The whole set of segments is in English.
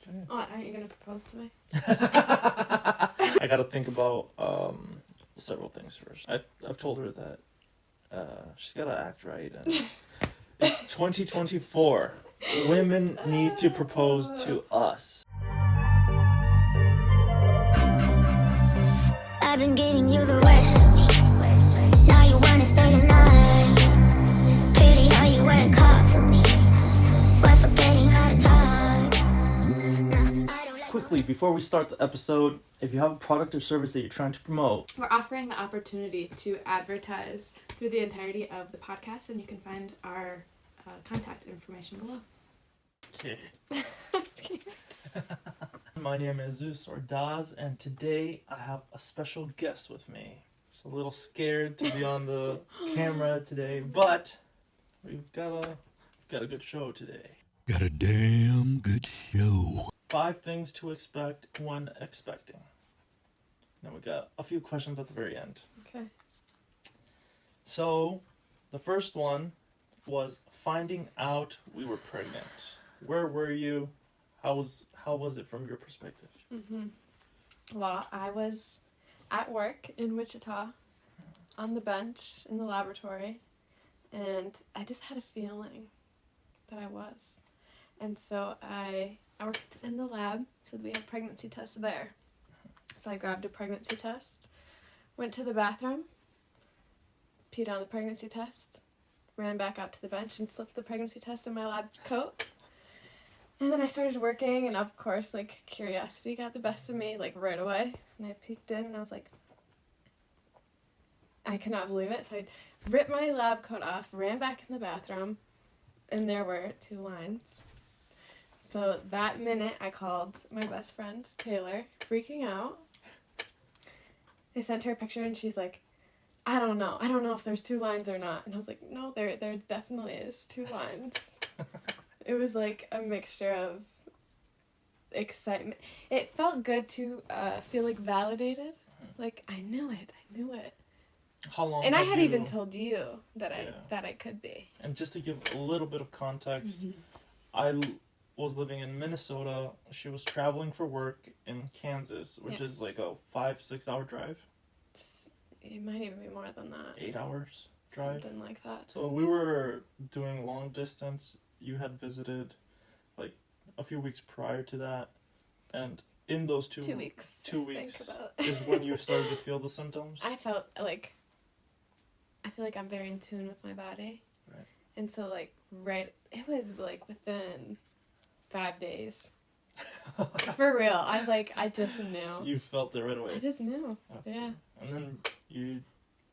Okay. Oh, aren't you going to propose to me? I gotta think about several things first. I've told her that she's gotta act right, and it's 2024. Women need to propose to us. I've been giving you the worst of me. Now you wanna stay the night. Pity how you work hard for me. We're forgetting how to talk. Nah, I don't like Quickly, before we start the episode, if you have a product or service that you're trying to promote, We're offering the opportunity to advertise through the entirety of the podcast, and you can find our contact information below. okay. My name is Zues or Ordaz, and today I have a special guest with me. She's a little scared to be on the camera today, but we've got a good show today. Got a damn good show. 5 things to expect when expecting. Then we got a few questions at the very end. Okay. So, the first one was finding out we were pregnant. Where were you? How was it from your perspective? Well, I was at work in Wichita on the bench in the laboratory, and I just had a feeling that I was. And so I worked in the lab, so we had pregnancy tests there. So I grabbed a pregnancy test, went to the bathroom, peed on the pregnancy test, ran back out to the bench and slipped the pregnancy test in my lab coat. And then I started working, and of course, like, curiosity got the best of me, like, right away. And I peeked in, and I was like, I could not believe it. So I ripped my lab coat off, ran back in the bathroom, and there were 2 lines. So that minute, I called my best friend, Taylor, freaking out. I sent her a picture, and she's like, I don't know if there's 2 lines or not. And I was like, no, there definitely is 2 lines. It was like a mixture of excitement. It felt good to feel like validated. Like, I knew it. How long? And I have had you- even told you that Yeah. I could be. And just to give a little bit of context, I was living in Minnesota. She was traveling for work in Kansas, which is Yes. like a 5-6 hour drive. It might even be more than that. 8 hours drive. Something like that. So we were doing long distance. You had visited like a few weeks prior to that, and in those 2 weeks. 2 I think weeks about. is when you started to feel the symptoms. I feel like I'm very in tune with my body. Right. And so, like, it was like within 5 days. For real. I just knew. You felt it right away. I just knew. Okay. Yeah. And then you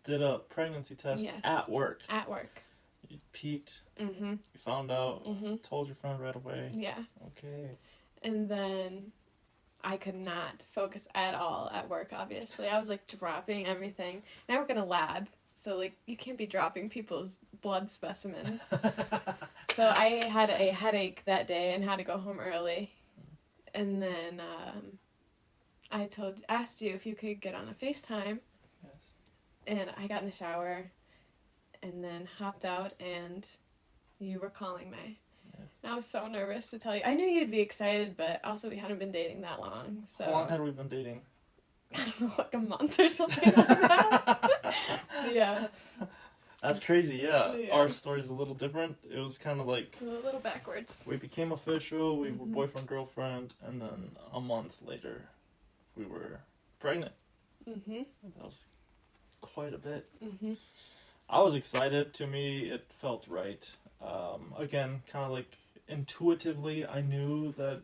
did a pregnancy test Yes. at work. At work. You peeked. Mm-hmm. You found out. Mm-hmm. Told your friend right away. Yeah. Okay. And then I could not focus at all at work, obviously. I was, like, dropping everything. And I work in a lab, so, like, you can't be dropping people's blood specimens. So I had a headache that day and had to go home early. And then I asked you if you could get on a FaceTime. Yes. And I got in the shower and then hopped out, and you were calling me. Yeah. And I was so nervous to tell you. I knew you'd be excited, but also we hadn't been dating that long. So How long had we been dating? I don't know, like a month or something like that. Yeah. That's crazy, yeah. Yeah. Our story's a little different. It was kind of like A little backwards. we became official, we were boyfriend, girlfriend, and then a month later we were pregnant. Mm-hmm. That was quite a bit. Mm-hmm. I was excited. To me, it felt right. Again, kind of like intuitively, I knew that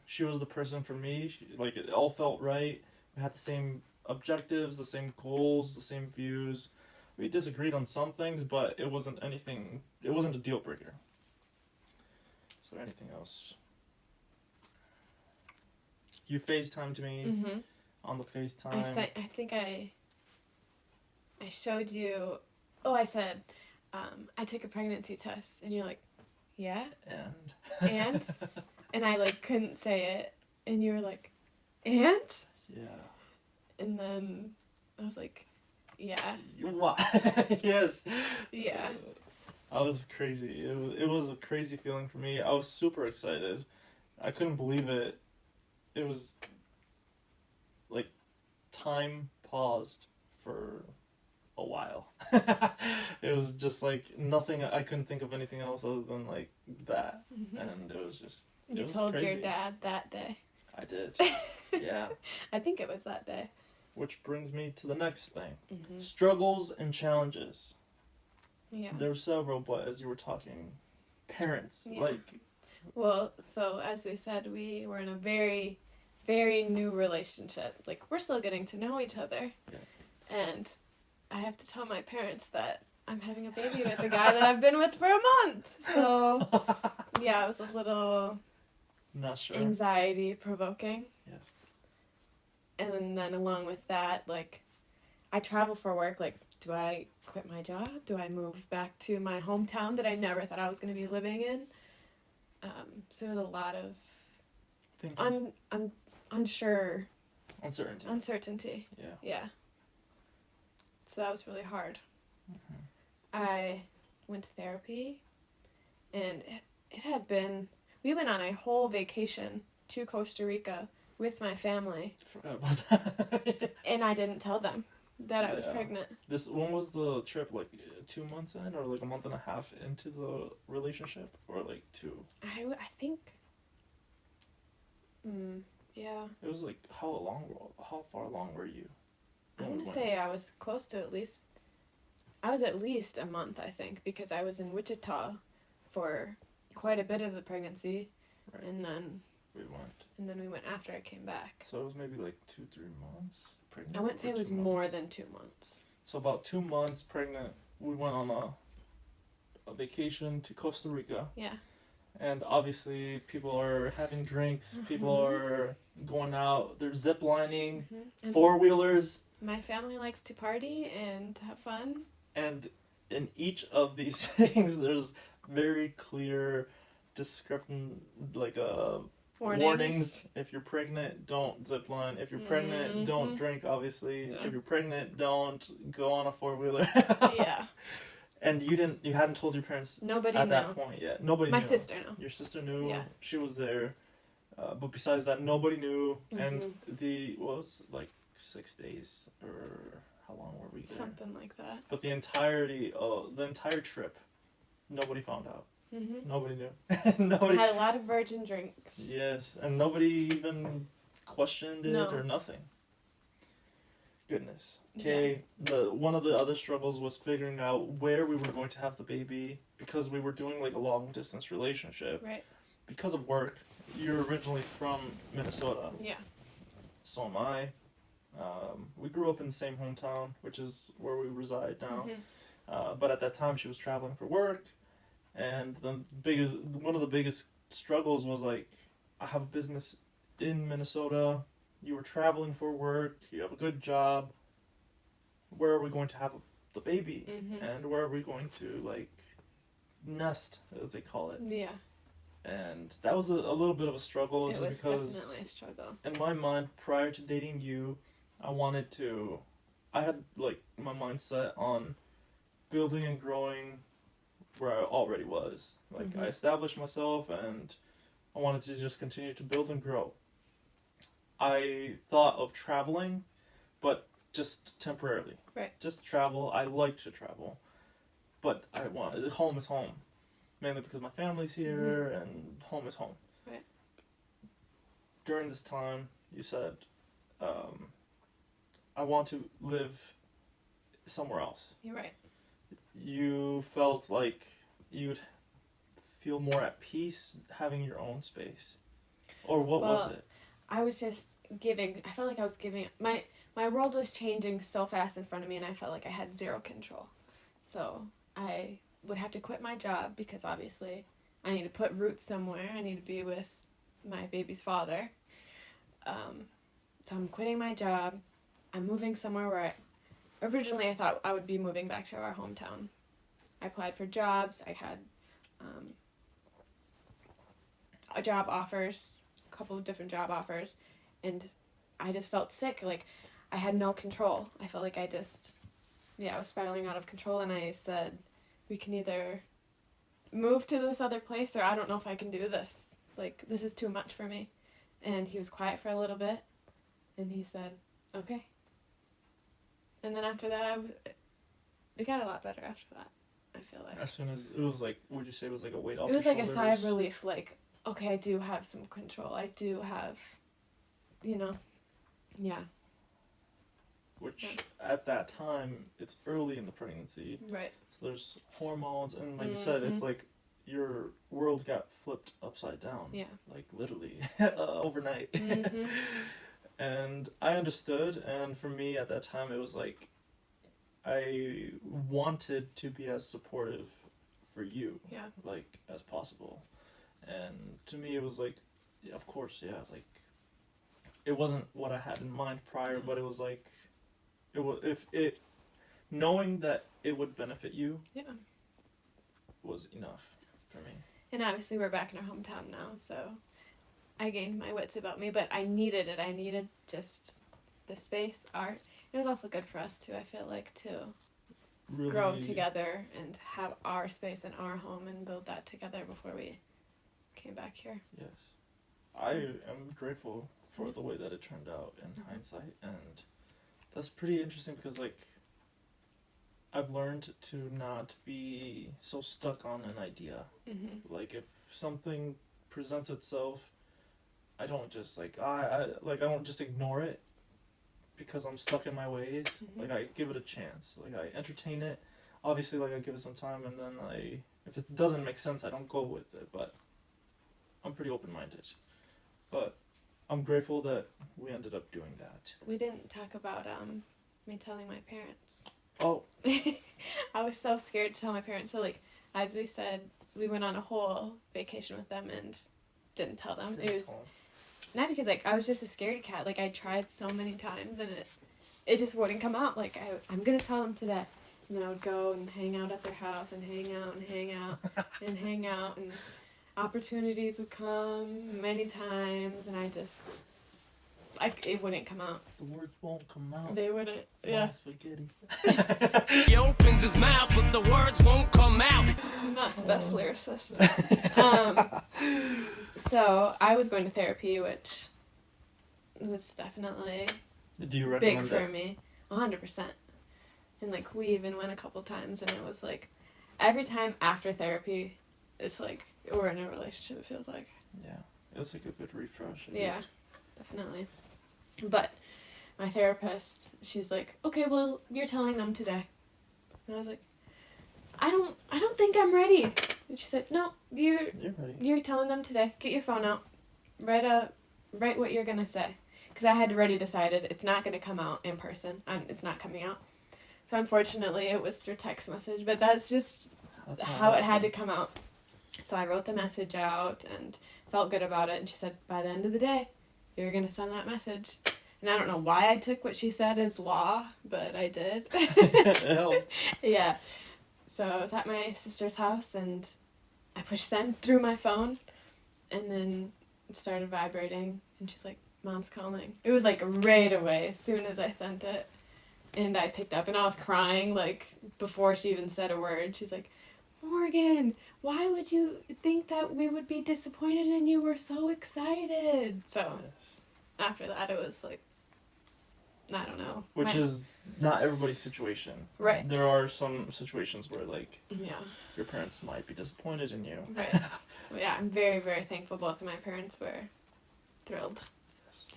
she was the person for me. Like, it all felt right. We had the same objectives, the same goals, the same views. We disagreed on some things, but it wasn't anything. It wasn't a deal breaker. Is there anything else? You FaceTimed me Mm-hmm. on the FaceTime. I think I showed you. Oh, I said, I took a pregnancy test, and you're like, yeah, and I like couldn't say it, and you were like, and Yeah. and then I was like, yeah, What? Yes. yeah, I was crazy. It was a crazy feeling for me. I was super excited. I couldn't believe it. It was like time paused for a while. It was just like nothing. I couldn't think of anything else other than like that, and it was just. It You was told crazy. your dad that day. I did. Yeah. I think it was that day. Which brings me to the next thing: Mm-hmm. struggles and challenges. Yeah. There were several, but as you were talking, parents Yeah. like. Well, so as we said, we were in a very, very new relationship. Like, we're still getting to know each other. Yeah. And I have to tell my parents that I'm having a baby with a guy that I've been with for a month. So, yeah, it was a little Not sure. anxiety provoking. Yes. And then along with that, like, I travel for work. Like, do I quit my job? Do I move back to my hometown that I never thought I was going to be living in? So there's a lot of Things unsure uncertainty. uncertainty. Yeah. Yeah. So that was really hard. Mm-hmm. I went to therapy, and it had been. We went on a whole vacation to Costa Rica with my family, Forgot about that. and I didn't tell them that I was Yeah. pregnant. When was the trip? Like 2 months in, or like a month and a half into the relationship, or like 2? I think. Yeah. It was like how far along were you? I when we want to went? say I was close to at least. I was at least a month, I think, because I was in Wichita for quite a bit of the pregnancy, Right. and then We went. after I came back. So it was maybe like 2-3 months pregnant. I wouldn't say or it was 2 more months? than 2 months. So about 2 months pregnant. We went on a vacation to Costa Rica. Yeah. And obviously, people are having drinks. People Mhm. are going out. They're zip lining, And 4-wheelers, my family likes to party and have fun. and in each of these things, there's very clear, description warnings. If you're pregnant, don't zip line. If you're pregnant, don't Mhm. drink. Obviously, Yeah. if you're pregnant, don't go on a 4-wheeler. Yeah. And you hadn't told your parents Nobody at knew. that point yet. Nobody My knew. sister knew. Your sister knew. Yeah. She was there. But besides that, nobody knew. And Mhm. was like 6 days, or how long were we there? Something like that. But the entire trip, nobody found out. Mm-hmm. Nobody knew. I Nobody. had a lot of virgin drinks. Yes, and nobody even questioned it No. or nothing. Goodness. Okay, one of the other struggles was figuring out where we were going to have the baby, because we were doing like a long distance relationship. Right. Because of work. You're originally from Minnesota. Yeah. So am I. We grew up in the same hometown, which is where we reside now. Mm-hmm. But at that time, she was traveling for work, and one of the biggest struggles was like, I have a business in Minnesota. You were traveling for work. You have a good job. Where are we going to have the baby? Mm-hmm. And where are we going to like nest, as they call it? Yeah. And that was a little bit of a struggle, It just was because definitely a struggle. in my mind, prior to dating you, I had like my mind set on building and growing where I already was. Like Mhm. I established myself, and I wanted to just continue to build and grow. I thought of traveling, but just temporarily. Right. Just travel. I like to travel, but home is home, mainly because my family's here, and home is home. Right. During this time, you said, I want to live somewhere else. You're right. You felt like you'd feel more at peace having your own space. Or what was Well, it? I was just giving. I felt like I was giving. My world was changing so fast in front of me, and I felt like I had zero control. So I would have to quit my job because obviously I need to put roots somewhere. I need to be with my baby's father. So I'm quitting my job. I'm moving somewhere where originally I thought I would be moving back to our hometown. I applied for jobs. I had job offers, a couple of different job offers, and I just felt sick. Like I had no control. I felt like I was spiraling out of control, and I said, we can either move to this other place, or I don't know if I can do this. like, this is too much for me. And he was quiet for a little bit, and he said, okay. And then after that, it got a lot better after that, I feel like. As soon as it was like, would you say it was like a weight off? It was your like a shoulders? sigh of relief, like, okay, I do have some control. I do have, you know, yeah. Which at that time, it's early in the pregnancy. Right. So there's hormones, and like you said, it's like your world got flipped upside down. Yeah. Like literally overnight. Mm-hmm. And I understood, and for me at that time, it was like I wanted to be as supportive for you, Yeah. like as possible. And to me, it was like, yeah, of course, yeah, like it wasn't what I had in mind prior, but it was like it was knowing that it would benefit you, Yeah. was enough for me. And obviously we're back in our hometown now, so I gained my wits about me, but I needed it. I needed just the space, art. It was also good for us too, I feel like, to Really grow together and have our space in our home and build that together before we came back here. Yes, I am grateful for the way that it turned out in hindsight, and that's pretty interesting because like I've learned to not be so stuck on an idea. Mm-hmm. Like if something presents itself, I don't just like I don't just ignore it because I'm stuck in my ways. Mhm. Like I give it a chance. Like I entertain it. Obviously, like I give it some time, and then if it doesn't make sense, I don't go with it. But I'm pretty open-minded. But I'm grateful that we ended up doing that. We didn't talk about me telling my parents. Oh, I was so scared to tell my parents. So, like, as we said, we went on a whole vacation with them and didn't tell them. It was not because, like, I was just a scaredy cat. Like, I tried so many times and it just wouldn't come out. Like, I'm going to tell them today. And then I would go and hang out at their house and hang out and hang out and hang out. And opportunities would come many times and it wouldn't come out. The words won't come out. They wouldn't. Mom Yeah. spaghetti. He opens his mouth, but the words won't come out. I'm not the best lyricist. So I was going to therapy, which was definitely Do you big recommend for that? me. 100%. And like we even went a couple times and it was like every time after therapy it's like we're in a relationship, it feels like. Yeah, it was like a good refresh. Yeah, definitely. But my therapist, she's like, okay, well, you're telling them today. And I was like, I don't think I'm ready. And she said, no, You're ready. you're telling them today. Get your phone out. Write what you're gonna say. Because I had already decided it's not gonna come out in person. It's not coming out. So unfortunately, it was through text message. But that's just That's how it had to come out. So I wrote the message out and felt good about it. And she said, by the end of the day, you're gonna send that message. And I don't know why I took what she said as law, but I did. It helped. Yeah. So I was at my sister's house and I pushed send through my phone and then it started vibrating and she's like, Mom's calling. It was like right away as soon as I sent it. And I picked up and I was crying like before she even said a word. She's like, Morgan, why would you think that we would be disappointed in you? We're so excited. So after that it was like, I don't know. Which is not everybody's situation. Right. There are some situations where like Yeah. your parents might be disappointed in you. Right. Well, yeah, I'm very, very thankful both of my parents were thrilled.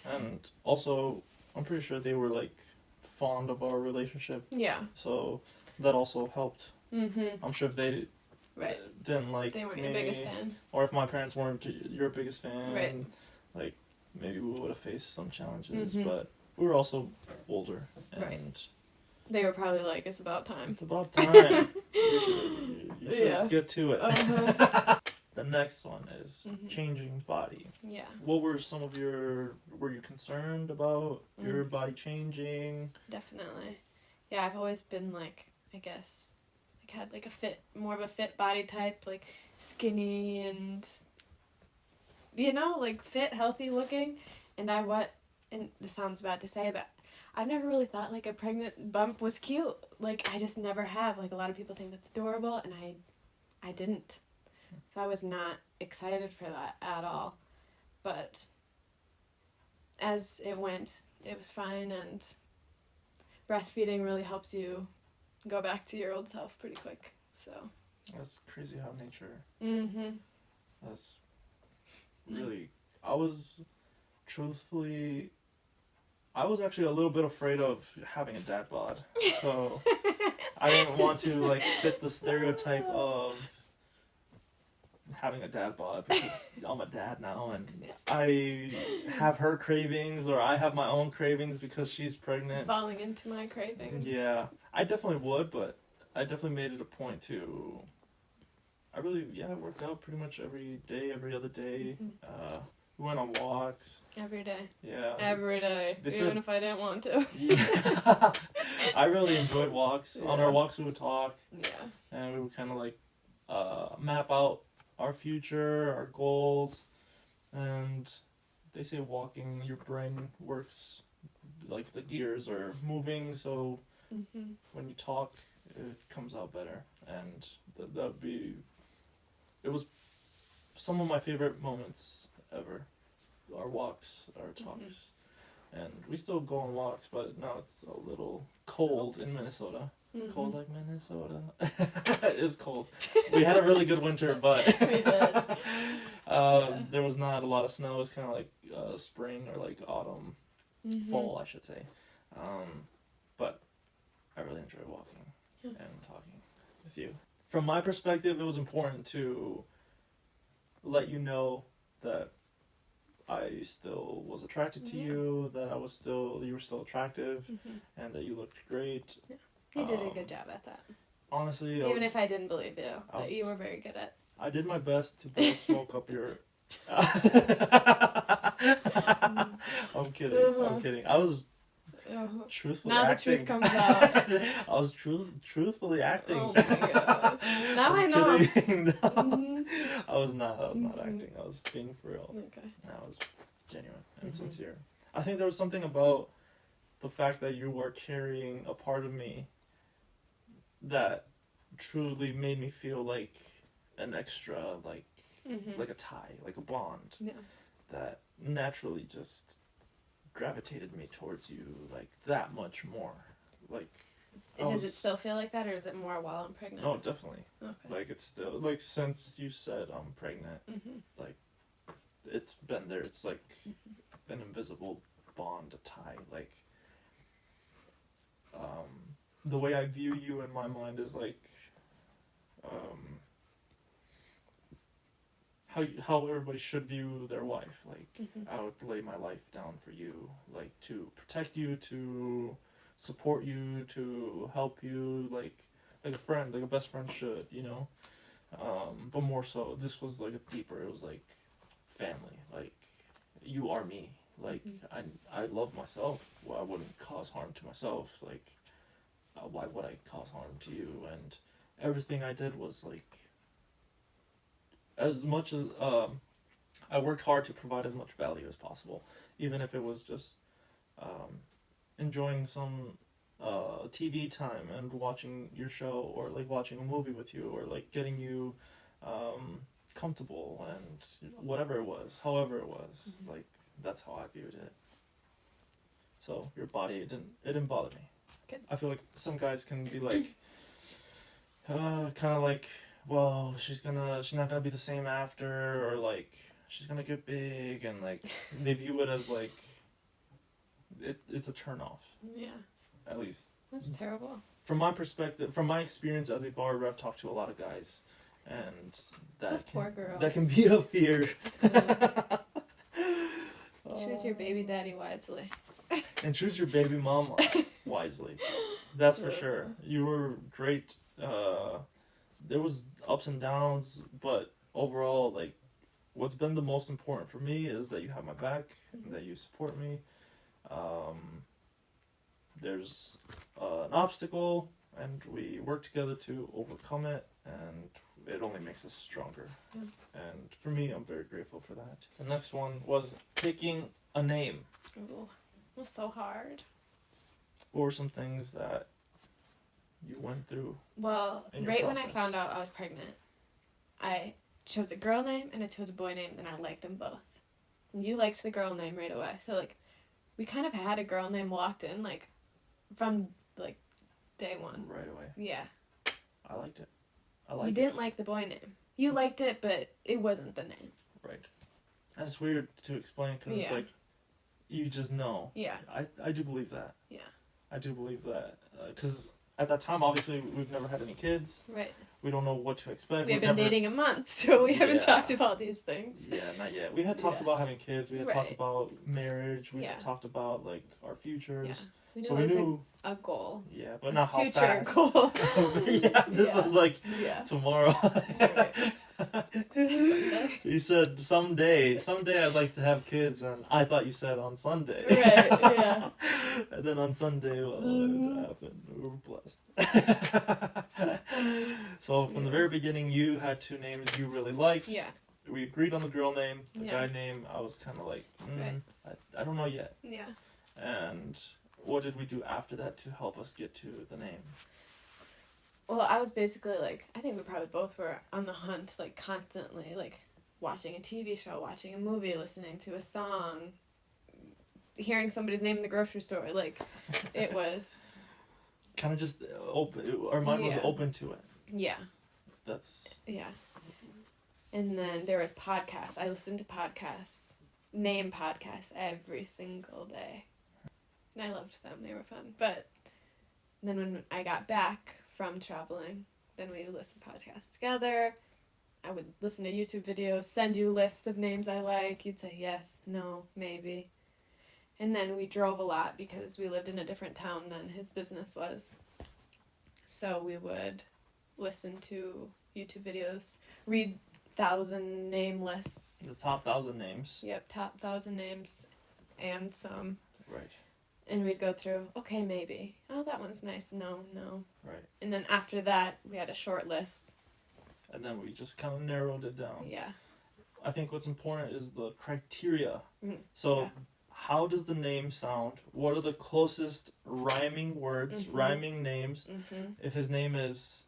And also, I'm pretty sure they were like fond of our relationship, Yeah. so that also helped. Mm-hmm. I'm sure if they Right. didn't like They weren't me, your biggest fan. or if my parents weren't your biggest fan, Right. like maybe we would have faced some challenges. Mhm. But we were also older, and Right. They were probably like, it's about time. it's about time. you should Yeah. get to it. Uh-huh. The next one is Mhm. changing body. Yeah, What were some of were you concerned about your body changing? definitely. Yeah, I've always been like, I guess, like had like more of a fit body type, like skinny and, like fit, healthy looking. And and this sounds bad to say, but I've never really thought like a pregnant bump was cute. Like I just never have. Like a lot of people think that's adorable, and I didn't. So I was not excited for that at all. But as it went, it was fine, and breastfeeding really helps you go back to your old self pretty quick. So That's crazy how nature. mm-hmm. That's really. I was actually a little bit afraid of having a dad bod. So I didn't want to like fit the stereotype of having a dad bod because I'm a dad now and I have her cravings or I have my own cravings because she's pregnant. Falling into my cravings. Yeah, I definitely would, but I definitely made it a point to. I worked out pretty much every day, every other day. We went on walks. Every day. Yeah. Every day. They Even said- if I didn't want to. Yeah. I really enjoyed walks. Yeah. On our walks, we would talk, Yeah. and we would kind of like map out our future, our goals, and they say walking, your brain works like the gears are moving, so Mm-hmm. when you talk, it comes out better, and that'd be. It was some of my favorite moments ever. Our walks, our talks. And we still go on walks, but now it's a little cold in Minnesota. Mm-hmm. Cold like Minnesota. It's cold. We had a really good winter, but We did. there was not a lot of snow. It was kind of like spring or like autumn, Mm-hmm. fall, I should say. But I really enjoyed walking Yeah. and talking with you. From my perspective, it was important to let you know that I still was attracted to Yeah. you, that you were still attractive, Mm-hmm. and that you looked great. You did a good job at that. Honestly, Even if I didn't believe you, I was- that you were very good at. I did my best to blow smoke up your. I'm kidding. I'm kidding. I was truthfully Now the acting. truth comes out. I was truthfully acting. Oh my god. Now I I'm know. kidding. No, Mhm. I was not. I was not Mhm. acting. I was being for real. Okay. I was genuine and Mhm. sincere. I think there was something about the fact that you were carrying a part of me that truly made me feel like an extra, like Mm-hmm. like a tie, like a bond Yeah. that naturally just gravitated me towards you like that much more. Like I Does it was- still feel like that, or is it more while I'm pregnant? No, definitely. Okay. Like it's still like since you said I'm pregnant, Mm-hmm. it's been there. It's like an invisible bond, a tie. Like the way I view you in my mind is like how everybody should view their wife. Like Mhm. I would lay my life down for you, like to protect you, to support you, to help you, like a friend, like a best friend should, you know. But more so, this was like a deeper. It was like family. Like you are me. Like I love myself. Well, I wouldn't cause harm to myself. Like why would I cause harm to you? And everything I did was like. As much as I worked hard to provide as much value as possible, even if it was just enjoying some TV time and watching your show, or like watching a movie with you, or like getting you comfortable and whatever it was, however it was, like that's how I viewed it. So your body, it didn't bother me. Good. I feel like some guys can be like, kind of like. Well, she's not gonna be the same after, or like she's gonna get big, and like they view it as like it's a turn off. Yeah. At least That's terrible. from my perspective, from my experience as a barber, I've talked to a lot of guys, and Those poor girls. that can be a fear. Choose your baby daddy wisely. And choose your baby mama wisely. That's for sure. You were great. There was ups and downs, but overall, like, what's been the most important for me is that you have my back, that you support me. There's an obstacle, and we work together to overcome it, and it only makes us stronger. Yeah. And for me, I'm very grateful for that. The next one was picking a name. Ooh, it was so hard. What were some things that you went through? Well, In your right when I process. found out I was pregnant, I chose a girl name and I chose a boy name, and I liked them both. And you liked the girl name right away. So, like, we kind of had a girl name locked in, like, from, like, day one. Right away. Yeah. I liked it. You didn't like the boy name. You liked it, but it wasn't the name. Right. That's weird to explain because it's Yeah. like, you just know. Yeah. I do believe that. Yeah. I do believe that. Because at that time, obviously, we've never had any kids. Right. We don't know what to expect. We've been dating a month, so we haven't Yeah. talked about these things. Yeah, not yet. We had talked Yeah. about having kids. We had talked Right. about marriage. We Yeah. had talked about, like, our futures. Yeah. We knew So it we was knew... a goal. Yeah, but not how Future fast. goal. Yeah, this Yeah. was like Yeah. tomorrow. Right. Someday. You said someday I'd like to have kids, and I thought you said on Sunday. Right, yeah. And then on Sunday, well, Mhm. it happened. We were blessed. So from the very beginning, you had two names you really liked. Yeah. We agreed on the girl name. The Yeah. guy name, I was kind of like, Right. I don't know yet. Yeah. And what did we do after that to help us get to the name? Well, I was basically like, I think we probably both were on the hunt, like, constantly, like, watching a TV show, watching a movie, listening to a song, hearing somebody's name in the grocery store. Like, it was, Kind of just open. Our mind was Yeah. open to it. yeah, That's yeah. And then there was podcasts. I listened to podcasts, name podcasts, every single day. And I loved them. They were fun. But then when I got back from traveling, then we listened to podcasts together. I would listen to YouTube videos, send you lists of names I like. You'd say yes, no, maybe. And then we drove a lot because we lived in a different town than his business was. So we would listen to YouTube videos, read 1,000 name lists. the top 1,000 names. Yep, top 1,000 names and some. Right. And we'd go through, okay, maybe. Oh, that one's nice. No, no. Right. And then after that, we had a short list. And then we just kind of narrowed it down. Yeah. I think what's important is the criteria. Mm, So, yeah. how does the name sound? What are the closest rhyming words, Mhm. rhyming names? Mm-hmm. If his name is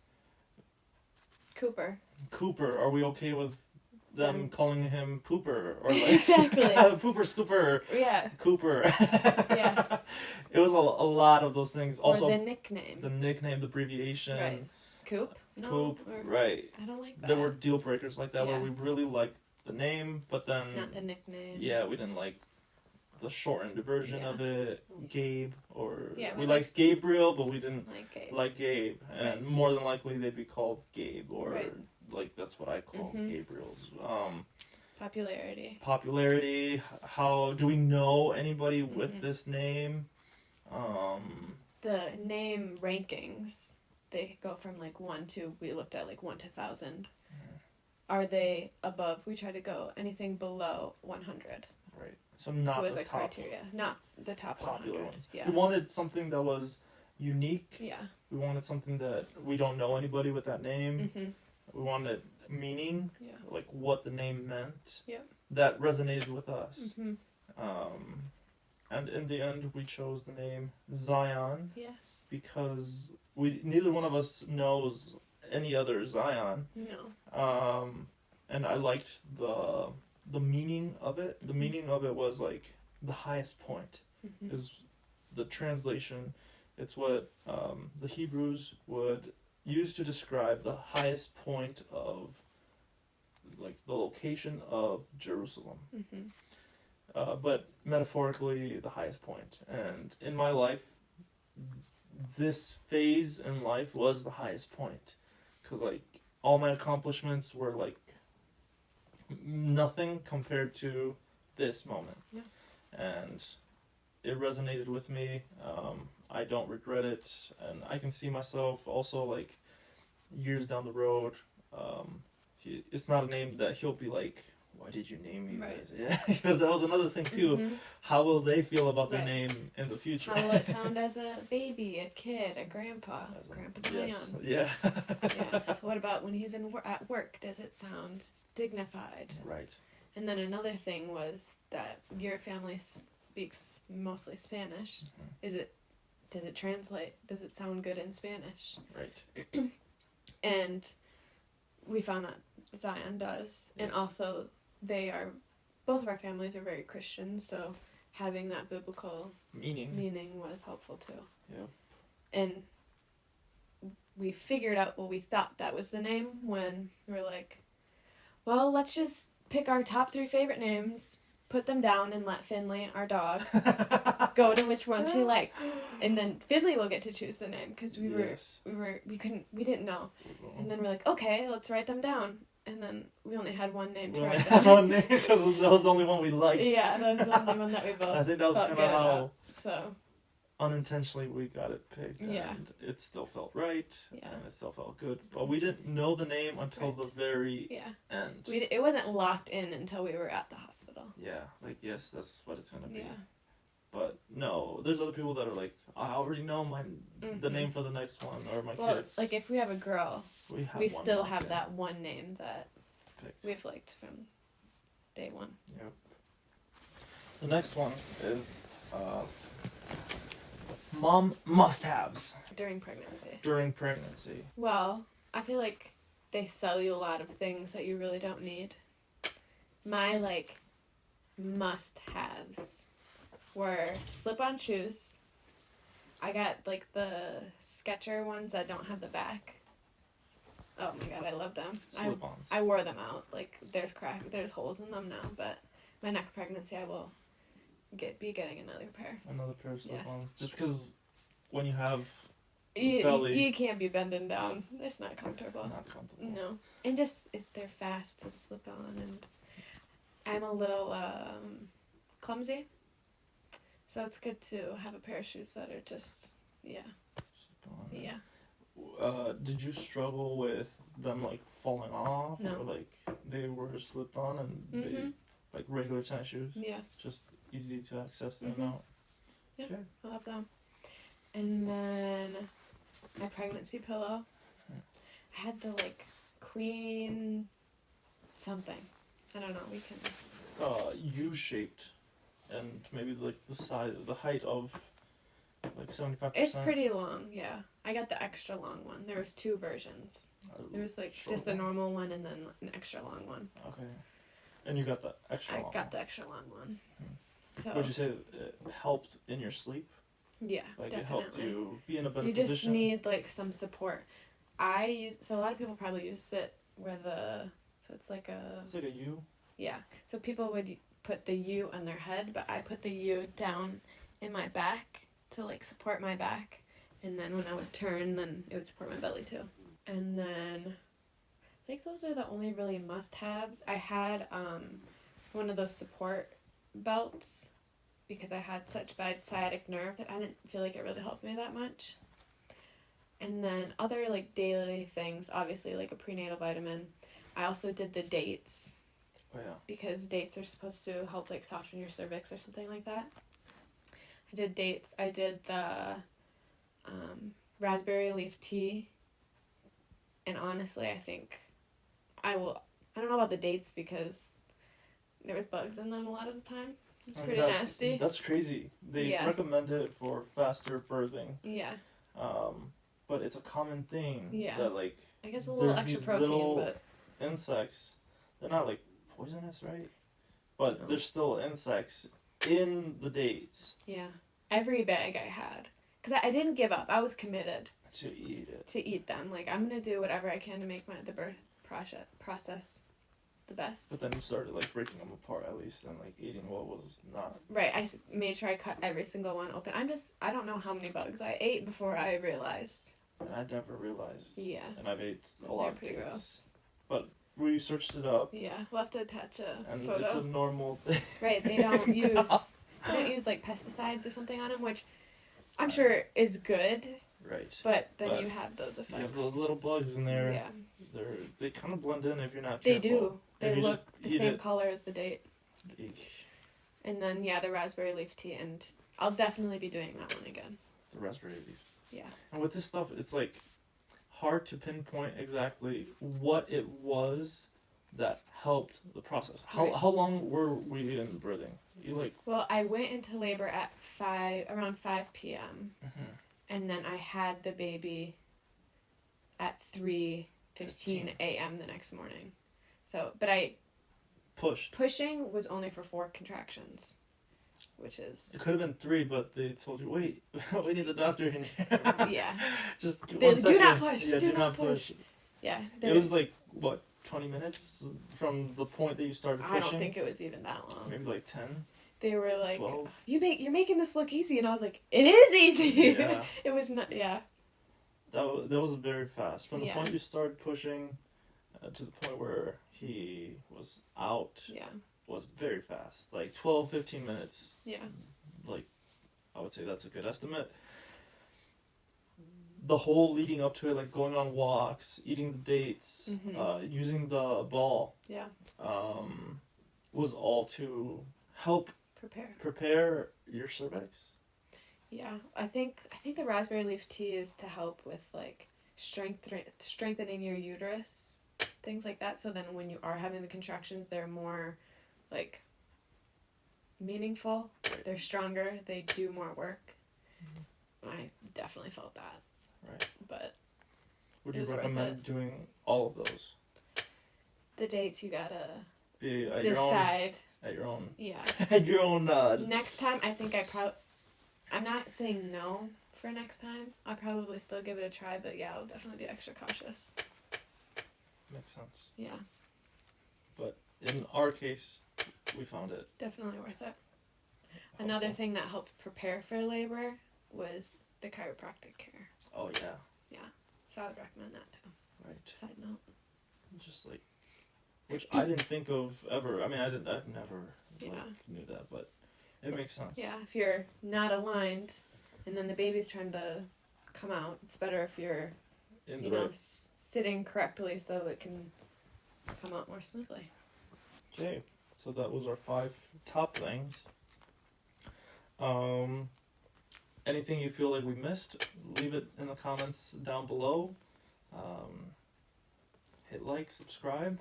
Cooper. Cooper, are we okay with them Them. calling him Pooper? Or like Exactly. Pooper, Scooper, Yeah. Cooper. Yeah. It was a lot of those things. Also, or the nickname. the nickname, the abbreviation. Right. Coop? No. Coop, or- right. I don't like that. There were deal breakers like that where Yeah. we really liked the name, but then Not the nickname. yeah, we didn't like the shortened version Yeah. of it, Gabe, or Yeah, we we liked Gabriel, but we didn't Like Gabe. like Gabe, and Right. more than likely they'd be called Gabe, or Right. like that's what I call Mhm. Gabriel's. Popularity. Popularity. How do we know anybody with Mhm. this name? The name rankings, they go from like 1 to, we looked at like 1 to 1,000. Are they above? We try to go anything below 100. Right. So not was the a top criteria. Not the top popular 100. ones. Yeah. We wanted something that was unique. Yeah. We wanted something that we don't know anybody with that name. Mm-hmm. We wanted meaning, Yeah. like what the name meant. Yep. That resonated with us. Mm-hmm. And in the end, we chose the name Zion Yes. because neither one of us knows any other Zion. No. And I liked the meaning of it. The meaning of it was like the highest point Mm-hmm. is the translation. It's what the Hebrews would use to describe the highest point of like the location of Jerusalem. Mm-hmm. But metaphorically, the highest point. And in my life, this phase in life was the highest point. Because, like, all my accomplishments were, like, nothing compared to this moment. Yeah. And it resonated with me. I don't regret it. And I can see myself also, like, years down the road. It's not a name that he'll be like, why did you name me Right. this? Yeah, because that was another thing too. Mm-hmm. How will they feel about their Right. name in the future? How will it sound as a baby, a kid, a grandpa? As a- Grandpa yes. Zion. Yeah. Yeah. What about when he's at work? Does it sound dignified? Right. And then another thing was that your family speaks mostly Spanish. Mm-hmm. Does it translate? Does it sound good in Spanish? Right. And we found that Zion does. And Yes. also, both of our families are very Christian, so having that biblical meaning was helpful too. Yeah. And we figured out what we thought that was the name when we were like, well, let's just pick our top 3 favorite names, put them down, and let Finley, our dog, go to which one she likes, and then Finley will get to choose the name because we didn't know, and then we're like, okay, let's write them down, and then we only had one name to We only write had down. one name because that was the only one we liked. Yeah, that was the only one that we both. I think that was felt kind of good how about, so unintentionally we got it picked, Yeah. and it still felt right, Yeah. and it still felt good, but we didn't know the name until the very yeah, end. it wasn't locked in until we were at the hospital. Yeah, like, yes, that's what it's gonna be. Yeah. But no, there's other people that are like, I already know the name for the next one, or my Well, kids. like if we have a girl, we we one still locked have in, that one name that picked. we've liked from day one. Yep. The next one is mom must-haves During pregnancy. during pregnancy. Well, I feel like they sell you a lot of things that you really don't need. My, must-haves were slip-on shoes. I got, the Skechers ones that don't have the back. Oh my god, I love them. Slip-ons. I wore them out. There's holes in them now, but my next pregnancy I will be getting another pair. Another pair of slip-ons. Yes. Just because when you have You can't be bending down. It's not comfortable. not comfortable. No. And they're fast to slip on, and I'm a little clumsy. So it's good to have a pair of shoes that are just, Slip-on. yeah. Did you struggle with them falling off, No. or they were slipped on and they regular tennis shoes? Yeah. Just easy to access in and Mhm. out. Yeah. Okay. I love them. And then my pregnancy pillow. I had the queen something. I don't know. We can. It's U-shaped, and maybe the size, the height of 75%. It's pretty long. Yeah. I got the extra long one. There was 2 versions. There was Short just the one? normal one and then an extra long one. Okay. And you got the extra I long. got the extra long one. So Would you say it helped in your sleep? yeah, It definitely. helped you be in a better You just position? need some support. So a lot of people probably use sit where so it's like a It's like a U. yeah. So people would put the U on their head, but I put the U down in my back to support my back, and then when I would turn, then it would support my belly too. And then I think those are the only really must-haves. I had one of those support belts because I had such bad sciatic nerve that I didn't feel like it really helped me that much. And then other daily things, obviously a prenatal vitamin. I also did the dates Oh yeah. because dates are supposed to help soften your cervix or something like that. I did dates. I did the raspberry leaf tea. And honestly, I think I don't know about the dates because there was bugs in them a lot of the time. It's And pretty nasty. That's crazy. They Yeah. recommend it for faster birthing. Yeah. But it's a common thing Yeah. that I guess a little there's extra these protein, little but insects. They're not poisonous, right? But No. there's still insects in the dates yeah. Every bag I had. Because I didn't give up. I was committed to eat it. to eat them. I'm going to do whatever I can to make the birth process the best. But then you started breaking them apart at least and eating what was not. Right. I made sure I cut every single one open. I don't know how many bugs I ate before I realized. And I never realized. Yeah. And I've ate a They're lot of pretty dates. gross. But we searched it up. Yeah. We'll have to attach a And photo. it's a normal thing. Right. They don't use pesticides or something on them, which I'm sure is good, Right. but then But you have those You effects. have those little bugs in there. Yeah. They kind of blend in if you're not They careful. do. If They you look just the eat same it, color as the date. eesh, And then, the raspberry leaf tea, and I'll definitely be doing that one again. the raspberry leaf. Yeah. And with this stuff, it's hard to pinpoint exactly what it was that helped the process. Right. How long were we in birthing? You Well, I went into labor at around 5 p.m. Mhm. And then I had the baby at 3:15 a.m. the next morning. So, but pushing was only for 4 contractions, which is... It could have been 3, but they told you, wait, we need the doctor in here. Yeah. Just They- 1 do second. not push, Yeah, do do not not push. Yeah. It was like, what, 20 minutes from the point that you started pushing? I don't think it was even that long. Maybe like 10? They were like, 12? you're making this look easy, and I was like, it is easy. Yeah. It was not. Yeah. That was very fast. From the Yeah. point you started pushing to the point where he was out Yeah. was very fast. Like 12, 15 minutes. Yeah. Like, I would say that's a good estimate. The whole leading up to it, like going on walks, eating the dates, Mhm. using the ball, Yeah. was all to help prepare your cervix. Yeah. I think the raspberry leaf tea is to help with like strengthening your uterus, things like that. So then when you are having the contractions, they're more like meaningful. Right. They're stronger. They do more work. I definitely felt that. Right. But Would It you was worth recommend it. doing all of those? the dates you gotta Be at decide. your own Yeah. at your own Next time, I think I'm not saying no for next time. I'll probably still give it a try, but yeah, I'll definitely be extra cautious. makes sense. Yeah, But in our case, we found it. definitely worth it. Another helpful. thing that helped prepare for labor was the chiropractic care. Oh yeah. So I would recommend that too. Right. Side note. Just like, which I didn't think of ever. I mean, I've never Yeah. knew that, but it makes sense. Yeah, if you're not aligned and then the baby's trying to come out, it's better if you're, In you the know, right. sitting correctly so it can come out more smoothly. Okay, so that was our 5 top things. Anything you feel like we missed, leave it in the comments down below. Hit like, subscribe.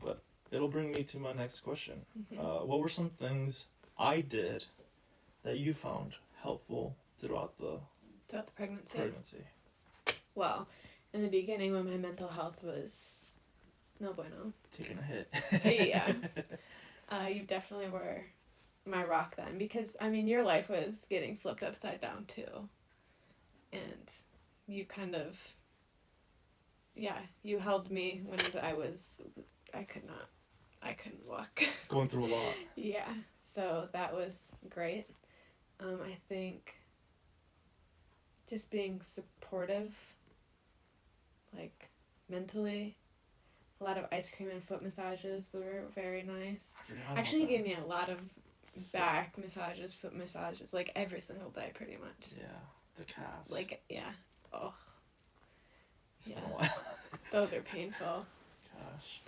But it'll bring me to my next question. What were some things I did that you found helpful throughout the Throughout the pregnancy. pregnancy? Well, in the beginning when my mental health was no bueno. Taking a hit. Yeah. You definitely were my rock then, because I mean your life was getting flipped upside down too, and you kind of, yeah, you held me when I couldn't walk. Going through a lot. Yeah, so that was great. I think just being supportive, like mentally. A lot of ice cream and foot massages were very nice. I forgot about Actually, you that. gave me a lot of back massages, foot massages, like every single day, pretty much. Yeah, the calves. Like, yeah. Oh, It's yeah. been a while. Those are painful. Gosh,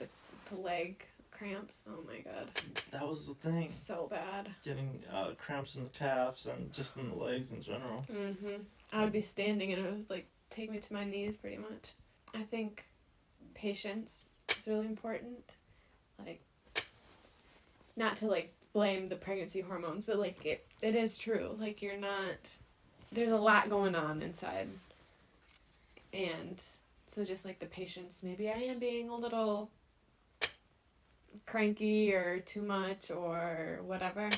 The leg cramps. Oh my god. that was the thing. So bad. Getting cramps in the calves and just in the legs in general. Mm-hmm. I would be standing and it was like, take me to my knees pretty much. I think patience is really important. Like, not to like blame the pregnancy hormones, but like it is true. Like you're not, there's a lot going on inside. And so just like the patience, maybe I am being a little cranky or too much or whatever.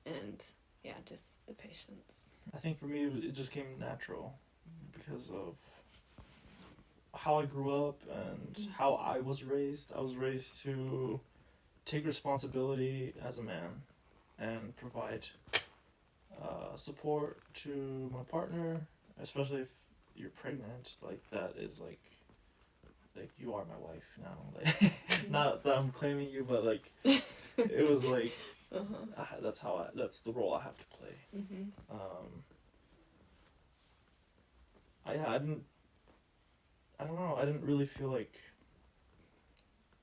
And yeah, just the patience. I think for me it just came natural because of how I grew up and how I was raised. I was raised to take responsibility as a man and provide support to my partner, especially if you're pregnant. Like that is like you are my wife now. Like, not that I'm claiming you, but like it was like that's the role I have to play. Mm-hmm. I don't know. I didn't really feel like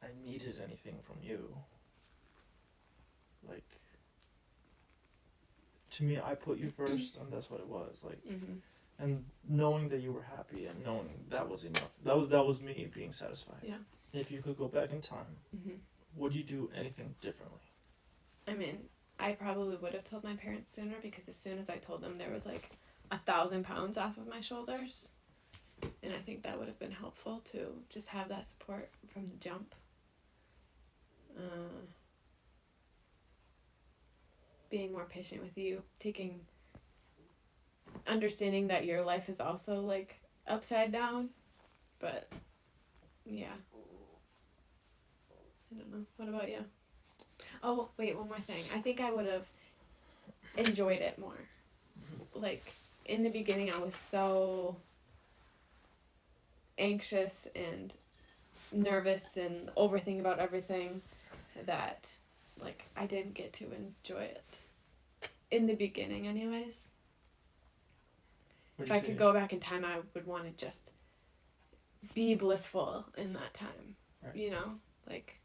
I needed anything from you. Like, to me, I put you first, and that's what it was. Like, Mm-hmm. and knowing that you were happy, and knowing that was enough. That was me being satisfied. Yeah. If you could go back in time, Mm-hmm. would you do anything differently? I mean, I probably would have told my parents sooner, because as soon as I told them, there was like 1,000 pounds off of my shoulders. And I think that would have been helpful to just have that support from the jump. being more patient with you, understanding that your life is also, like, upside down, but, yeah. I don't know. What about you? Oh, wait, one more thing. I think I would have enjoyed it more. Like, in the beginning, I was so anxious and nervous and overthinking about everything that, like, I didn't get to enjoy it. In the beginning, anyways. If I could go back in time, I would want to just be blissful in that time. Right. You know? Like,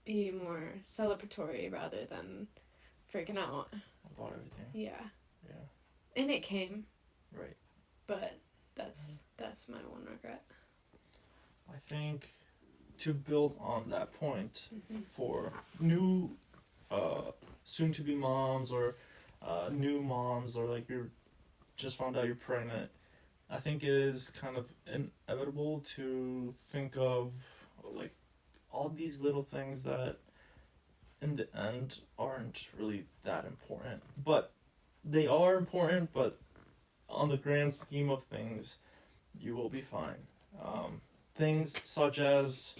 be more celebratory rather than freaking out. About everything. Yeah. Yeah. And it came. Right. But that's my one regret. I think to build on that point, Mm-hmm. for new soon-to-be moms or new moms, or like you're just found out you're pregnant, I think it is kind of inevitable to think of like all these little things that in the end aren't really that important. But they are important, but on the grand scheme of things, you will be fine. Things such as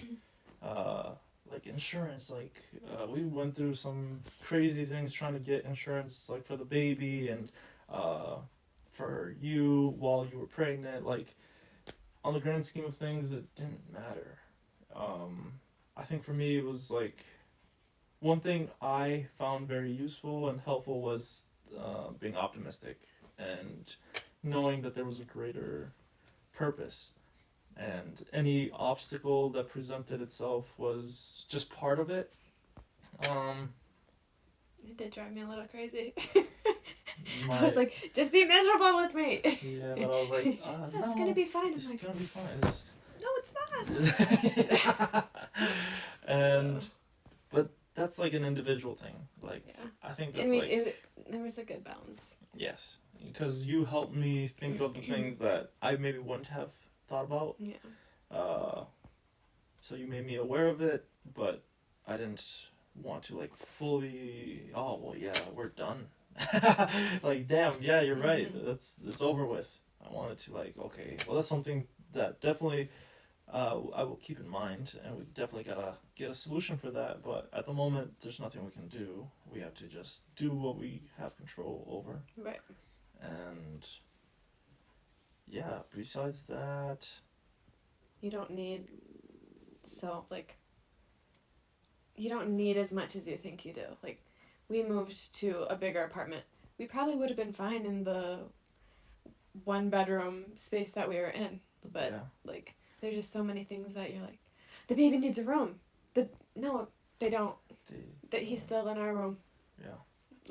like insurance, like we went through some crazy things trying to get insurance, like for the baby and for you while you were pregnant. Like on the grand scheme of things, it didn't matter. I think for me it was like one thing I found very useful and helpful was being optimistic and knowing that there was a greater purpose. And any obstacle that presented itself was just part of it. It did drive me a little crazy. My, I was like, just be miserable with me. yeah, but I was like, It's no, gonna be fine. I'm it's like, gonna be fine. It's... no, it's not. And, but that's like an individual thing. Like, Yeah. I think I that's mean, like, there was a good balance. yes, because you helped me think of the things that I maybe wouldn't have thought about. Yeah. So you made me aware of it, but I didn't want to like fully. Oh well, yeah, we're done. Like, damn, yeah, you're right. It's over with. I wanted to like, okay, well, that's something that definitely I will keep in mind, and we definitely gotta get a solution for that. But at the moment, there's nothing we can do. We have to just do what we have control over. Right. And yeah, besides that, You don't need you don't need as much as you think you do. Like, we moved to a bigger apartment. We probably would have been fine in the 1-bedroom space that we were in. But, yeah. like, there's just so many things that you're like, the baby needs a room. No, they don't. That he's still in our room. Yeah.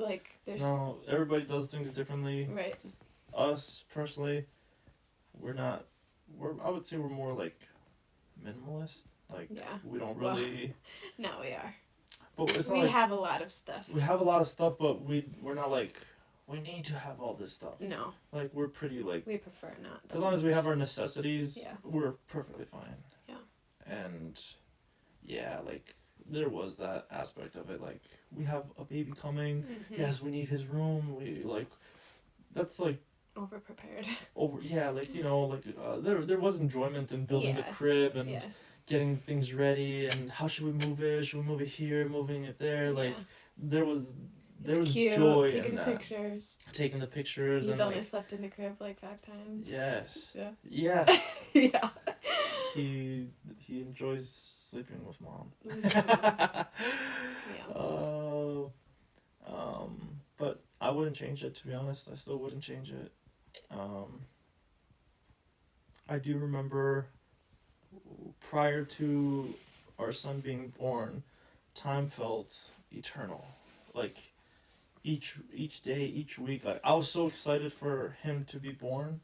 Like, there's... No, everybody does things differently. Right. Us, personally, I would say we're more, like, minimalist. Like, Yeah. we don't really... No, we are. But it's not We like... have a lot of stuff. We have a lot of stuff, but we're not, like, we need to have all this stuff. No. Like, we're pretty, like... We prefer not. As long as we have our necessities, Yeah. we're perfectly fine. Yeah. And, yeah, like, there was that aspect of it. Like, we have a baby coming. Mm-hmm. Yes, we need his room. We, like... That's, like... Over-prepared. Like, you know, like, there was enjoyment in building the crib and getting things ready and how should we move it? Should we move it here? Moving it there? Like, there was cute, joy taking in that. Pictures. Taking the pictures. He's and only like, slept in the crib like 5 times. Yes. Yeah. Yes. Yeah. He enjoys sleeping with mom. Yeah. But I wouldn't change it, to be honest. I still wouldn't change it. I do remember prior to our son being born, time felt eternal. Like each day, each week, like I was so excited for him to be born,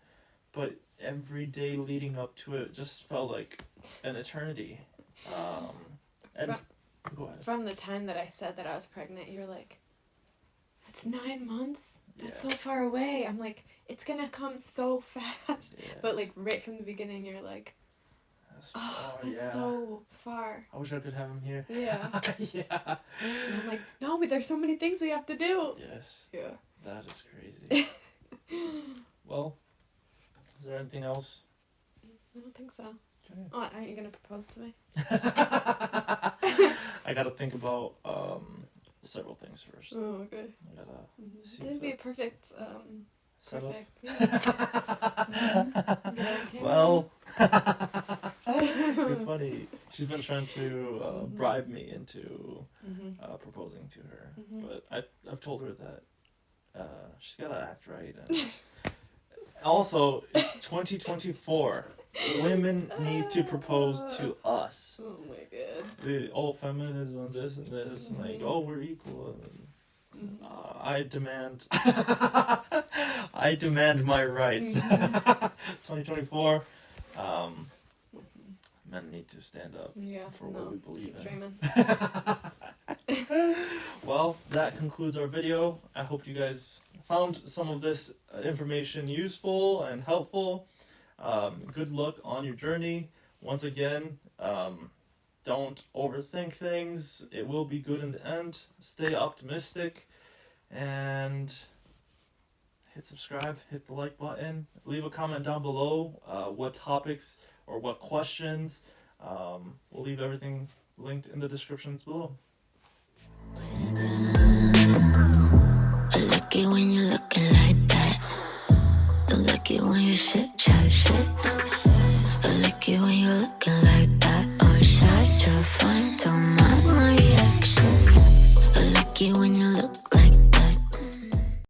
but every day leading up to it just felt like an eternity. And go ahead. From the time that I said that I was pregnant, you're like, it's 9 months? That's so far away. I'm like, it's gonna come so fast. Yes. But like right from the beginning, you're like, That's Oh, far, that's yeah. so far. I wish I could have him here. Yeah. Yeah. And I'm like, no, but there's so many things we have to do. Yes. Yeah. That is crazy. Well, is there anything else? I don't think so. Okay. Oh, aren't you gonna propose to me? I gotta think about several things first. Oh, okay. I gotta see This if would be a that's perfect, set up. Yeah. Well, you're funny. She's been trying to bribe me into proposing to her, but I've told her that she's gotta act right. And also, it's 2024. Women need to propose to us. Oh my god. The feminism, this and this, and like, oh, we're equal. And, I demand my rights. 2024. Men need to stand up Yeah. for what we believe keep in. dreaming. Well, that concludes our video. I hope you guys found some of this information useful and helpful. Good luck on your journey. Once again, don't overthink things. It will be good in the end. Stay optimistic and hit subscribe, hit the like button. Leave a comment down below what topics or what questions. We'll leave everything linked in the descriptions below. I like it when you're looking like that. Don't like it when you shit, chat shit. I like it when you're looking like